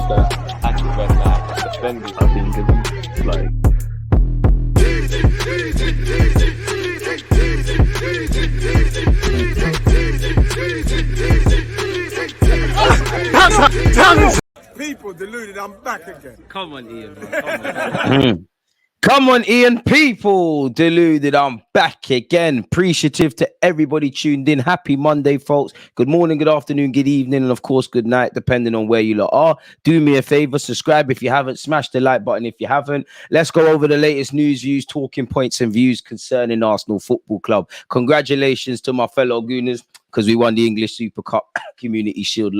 first actual red light defended. I think it's like people deluded. I'm back again. Come on, Ian. Come on, Ian. People deluded. I'm back again. Appreciative to everybody tuned in. Happy Monday, folks. Good morning, good afternoon, good evening, and of course, good night, depending on where you lot are. Do me a favor, subscribe if you haven't. Smash the like button if you haven't. Let's go over the latest news, views, talking points, and views concerning Arsenal Football Club. Congratulations to my fellow Gooners, because we won the English Super Cup Community Shield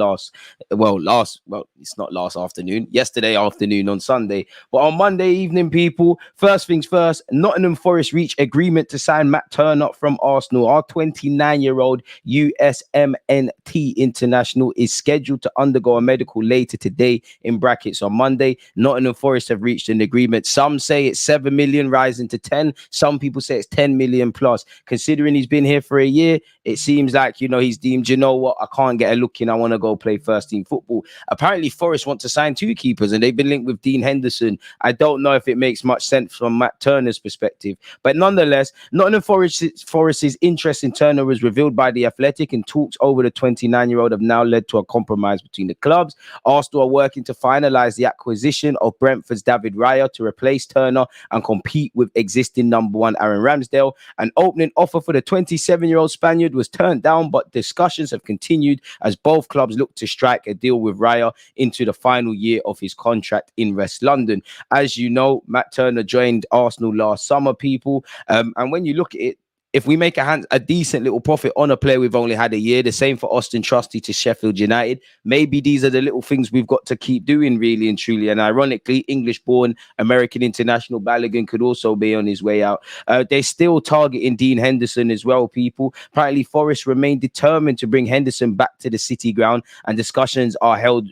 it's not last afternoon, yesterday afternoon on Sunday. But on Monday evening, people, first things first, Nottingham Forest reached agreement to sign Matt Turner from Arsenal. Our 29-year-old USMNT international is scheduled to undergo a medical later today, in brackets on Monday. Nottingham Forest have reached an agreement. Some say it's 7 million rising to 10. Some people say it's 10 million plus. Considering he's been here for a year, it seems like, he's deemed, I can't get a look in. I want to go play first team football. Apparently, Forest want to sign 2 keepers, and they've been linked with Dean Henderson. I don't know if it makes much sense from Matt Turner's perspective. But nonetheless, Nottingham Forest's interest in Turner was revealed by The Athletic, and talks over the 29-year-old have now led to a compromise between the clubs. Arsenal are working to finalise the acquisition of Brentford's David Raya to replace Turner and compete with existing number 1 Aaron Ramsdale. An opening offer for the 27-year-old Spaniard was turned down, but discussions have continued as both clubs look to strike a deal with Raya into the final year of his contract in West London. As you know, Matt Turner joined Arsenal last summer, people. And when you look at it, if we make a decent little profit on a player we've only had a year, the same for Austin Trusty to Sheffield United, maybe these are the little things we've got to keep doing, really and truly. And ironically, English-born American international Balogun could also be on his way out. They're still targeting Dean Henderson as well, people. Apparently, Forest remain determined to bring Henderson back to the City ground, and discussions are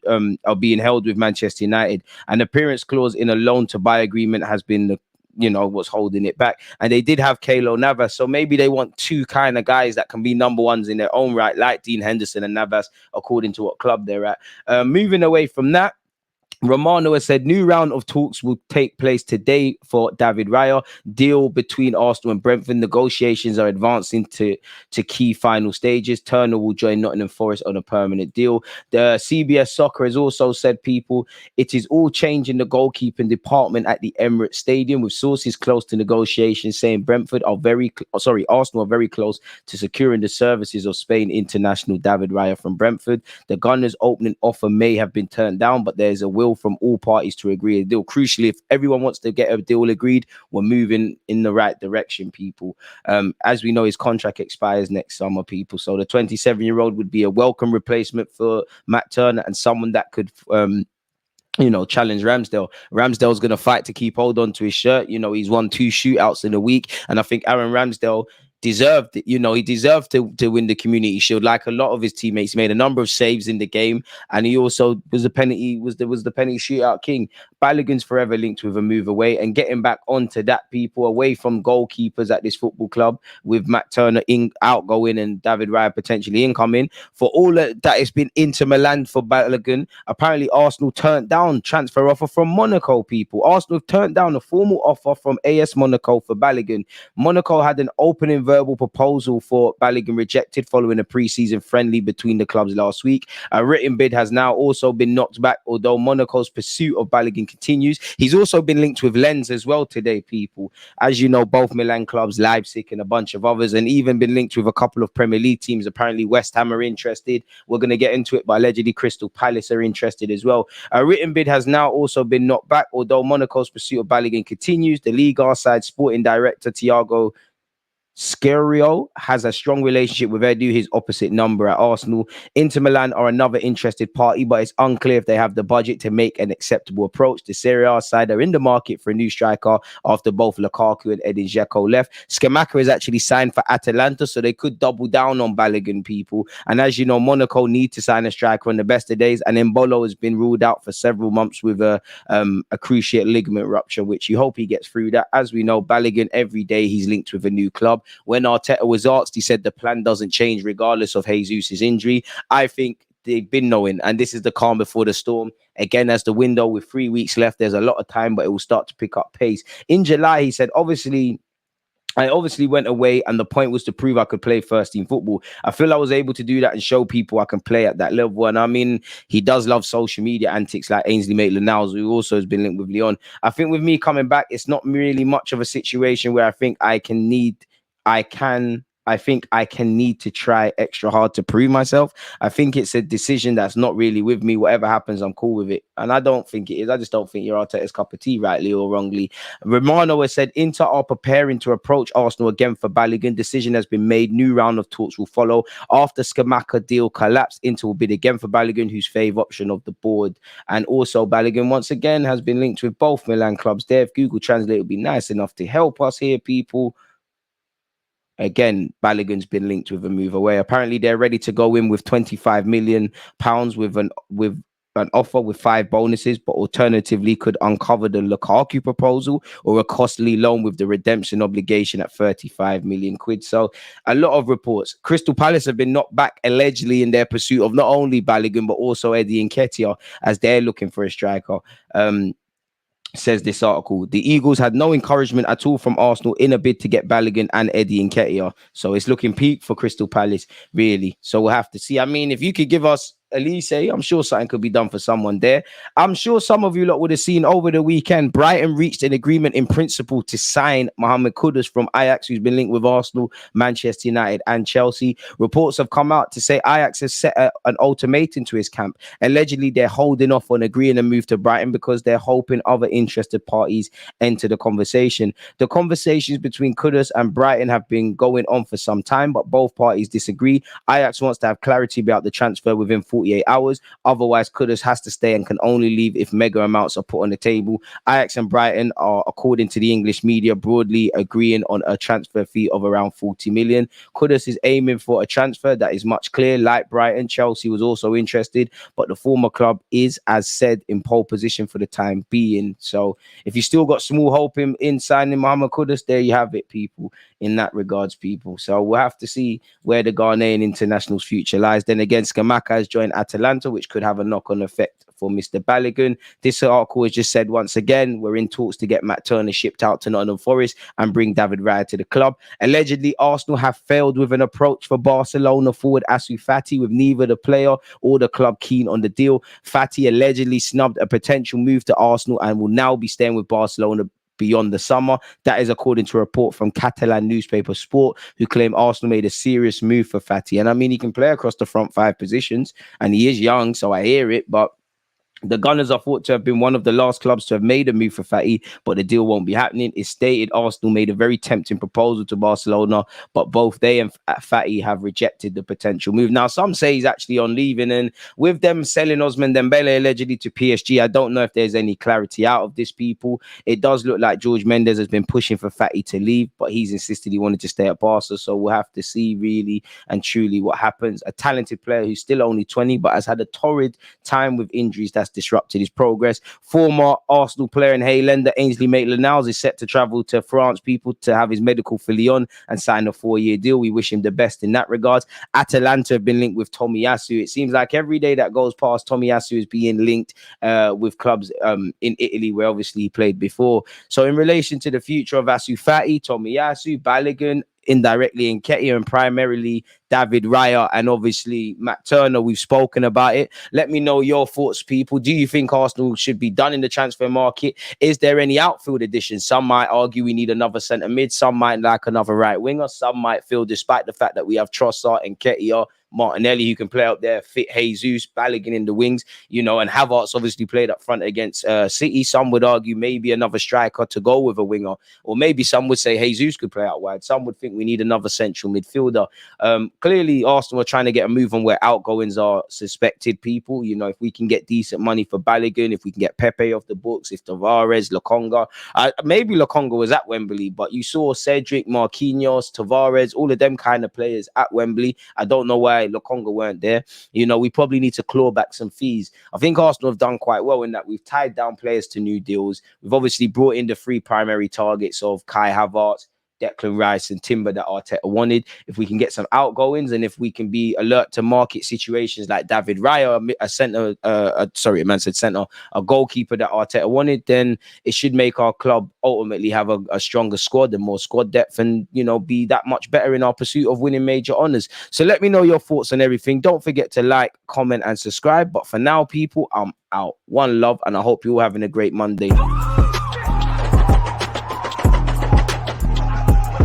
being held with Manchester United. An appearance clause in a loan-to-buy agreement has been what's holding it back. And they did have Keylor Navas, so maybe they want 2 kind of guys that can be number 1s in their own right, like Dean Henderson and Navas, according to what club they're at. Moving away from that, Romano has said new round of talks will take place today for David Raya. Deal between Arsenal and Brentford. Negotiations are advancing to key final stages. Turner will join Nottingham Forest on a permanent deal. The CBS Soccer has also said, people, it is all changing the goalkeeping department at the Emirates Stadium, with sources close to negotiations saying Arsenal are very close to securing the services of Spain international David Raya from Brentford. The Gunners' opening offer may have been turned down, but there's a will from all parties to agree a deal. Crucially, if everyone wants to get a deal agreed, we're moving in the right direction, people. As we know, his contract expires next summer, people. So the 27-year-old would be a welcome replacement for Matt Turner, and someone that could challenge Ramsdale. Ramsdale's going to fight to keep hold on to his shirt. He's won 2 shootouts in a week, and I think Aaron Ramsdale deserved it. He deserved to win the Community Shield, like a lot of his teammates. He made a number of saves in the game, and he also was the penalty shootout king. Balogun's forever linked with a move away, and getting back onto that, people, away from goalkeepers at this football club, with Matt Turner outgoing and David Raya potentially incoming. For all that it's been Inter Milan for Balogun, apparently Arsenal turned down transfer offer from Monaco, people. Arsenal turned down a formal offer from AS Monaco for Balogun. Monaco had an opening verbal proposal for Balogun rejected following a pre-season friendly between the clubs last week. A written bid has now also been knocked back, although Monaco's pursuit of Balogun continues. He's also been linked with Lens as well today, people. As you know, both Milan clubs, Leipzig and a bunch of others, and even been linked with a couple of Premier League teams. Apparently West Ham are interested. We're going to get into it, but allegedly Crystal Palace are interested as well. A written bid has now also been knocked back, although Monaco's pursuit of Balogun continues. The Liga side sporting director Thiago Scerio has a strong relationship with Edu, his opposite number at Arsenal. Inter Milan are another interested party, but it's unclear if they have the budget to make an acceptable approach. The Serie A side are in the market for a new striker after both Lukaku and Edin Dzeko left. Scamacca is actually signed for Atalanta, so they could double down on Balogun, people. And as you know, Monaco need to sign a striker on the best of days, and Embolo has been ruled out for several months with a cruciate ligament rupture, which you hope he gets through that. As we know, Balogun, every day he's linked with a new club. When Arteta was asked, he said the plan doesn't change regardless of Jesus' injury. I think they've been knowing, and this is the calm before the storm. Again, as the window with 3 weeks left, there's a lot of time, but it will start to pick up pace. In July, he said, I obviously went away, and the point was to prove I could play first team football. I feel I was able to do that and show people I can play at that level. And I mean, he does love social media antics like Ainsley Maitland-Niles, who also has been linked with Lyon. I think with me coming back, it's not really much of a situation where I think I think I can need to try extra hard to prove myself. I think it's a decision that's not really with me. Whatever happens, I'm cool with it. And I don't think it is. I just don't think you're Arteta's cup of tea, rightly or wrongly. Romano has said Inter are preparing to approach Arsenal again for Balogun. Decision has been made. New round of talks will follow. After Scamacca deal collapsed, Inter will bid again for Balogun, who's fave option of the board. And also Balogun, once again, has been linked with both Milan clubs there. If Google Translate would be nice enough to help us here, people. Again, Balogun's been linked with a move away. Apparently, they're ready to go in with £25 million with an offer with 5 bonuses, but alternatively could uncover the Lukaku proposal or a costly loan with the redemption obligation at 35 million quid. So a lot of reports. Crystal Palace have been knocked back allegedly in their pursuit of not only Balogun, but also Eddie Nketiah, as they're looking for a striker. Says this article, the Eagles had no encouragement at all from Arsenal in a bid to get Balogun and Eddie Nketiah. So it's looking peak for Crystal Palace, really. So we'll have to see. I mean, if you could give us Elise, I'm sure something could be done for someone there. I'm sure some of you lot would have seen over the weekend, Brighton reached an agreement in principle to sign Mohamed Kudus from Ajax, who's been linked with Arsenal, Manchester United and Chelsea. Reports have come out to say Ajax has set an ultimatum to his camp. Allegedly, they're holding off on agreeing a move to Brighton because they're hoping other interested parties enter the conversation. The conversations between Kudus and Brighton have been going on for some time, but both parties disagree. Ajax wants to have clarity about the transfer within 48 hours. Otherwise, Kudus has to stay and can only leave if mega amounts are put on the table. Ajax and Brighton are, according to the English media, broadly agreeing on a transfer fee of around 40 million. Kudus is aiming for a transfer that is much clear. Like Brighton, Chelsea was also interested, but the former club is, as said, in pole position for the time being. So if you still got small hope in signing Mohamed Kudus, there you have it, people, in that regards, people. So we'll have to see where the Ghanaian international's future lies. Then again, Scamacca has joined Atalanta, which could have a knock-on effect for Mr. Balogun. This article has just said, once again, we're in talks to get Matt Turner shipped out to Nottingham Forest and bring David Raya to the club. Allegedly, Arsenal have failed with an approach for Barcelona forward Ansu Fati, with neither the player or the club keen on the deal. Fati allegedly snubbed a potential move to Arsenal and will now be staying with Barcelona beyond the summer. That is according to a report from Catalan newspaper Sport, who claim Arsenal made a serious move for Fati. And I mean, he can play across the front 5 positions, and he is young, so I hear it, but the Gunners are thought to have been one of the last clubs to have made a move for Fati, but the deal won't be happening. It's stated Arsenal made a very tempting proposal to Barcelona, but both they and Fati have rejected the potential move. Now, some say he's actually on leaving, and with them selling Ousmane Dembele allegedly to PSG, I don't know if there's any clarity out of this, people. It does look like George Mendes has been pushing for Fati to leave, but he's insisted he wanted to stay at Barca, so we'll have to see really and truly what happens. A talented player who's still only 20, but has had a torrid time with injuries that's disrupted his progress. Former Arsenal player and Haylender Ainsley Maitland-Niles is set to travel to France, people, to have his medical for Lyon and sign a 4-year deal. We wish him the best in that regards. Atalanta have been linked with Tomiyasu. It seems like every day that goes past, Tomiyasu is being linked with clubs in Italy, where obviously he played before. So in relation to the future of Ansu Fati, Tomiyasu, Balogun, indirectly Nketiah, and primarily David Raya, and obviously Matt Turner, we've spoken about it. Let me know your thoughts, people. Do you think Arsenal should be done in the transfer market? Is there any outfield additions? Some might argue we need another centre mid. Some might like another right winger. Some might feel, despite the fact that we have Trossard and Nketiah, Martinelli, who can play out there, fit Jesus, Balogun in the wings, you know, and Havertz obviously played up front against City. Some would argue maybe another striker to go with a winger, or maybe some would say Jesus could play out wide. Some would think we need another central midfielder. Clearly, Arsenal are trying to get a move on where outgoings are suspected, people. You know, if we can get decent money for Balogun, if we can get Pepe off the books, if Tavares, Lokonga, maybe Lokonga was at Wembley, but you saw Cedric, Marquinhos, Tavares, all of them kind of players at Wembley. I don't know why Lokonga weren't there. You know, we probably need to claw back some fees. I think Arsenal have done quite well in that we've tied down players to new deals. We've obviously brought in the 3 primary targets of Kai Havertz, Declan Rice and Timber that Arteta wanted. If we can get some outgoings and if we can be alert to market situations like David Raya, a centre, sorry, a man said centre, a goalkeeper that Arteta wanted, then it should make our club ultimately have a stronger squad and more squad depth and, you know, be that much better in our pursuit of winning major honours. So let me know your thoughts on everything. Don't forget to like, comment and subscribe. But for now, people, I'm out. One love, and I hope you're all having a great Monday.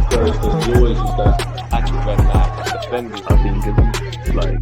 There's always just that active red flag, defending. I think it's like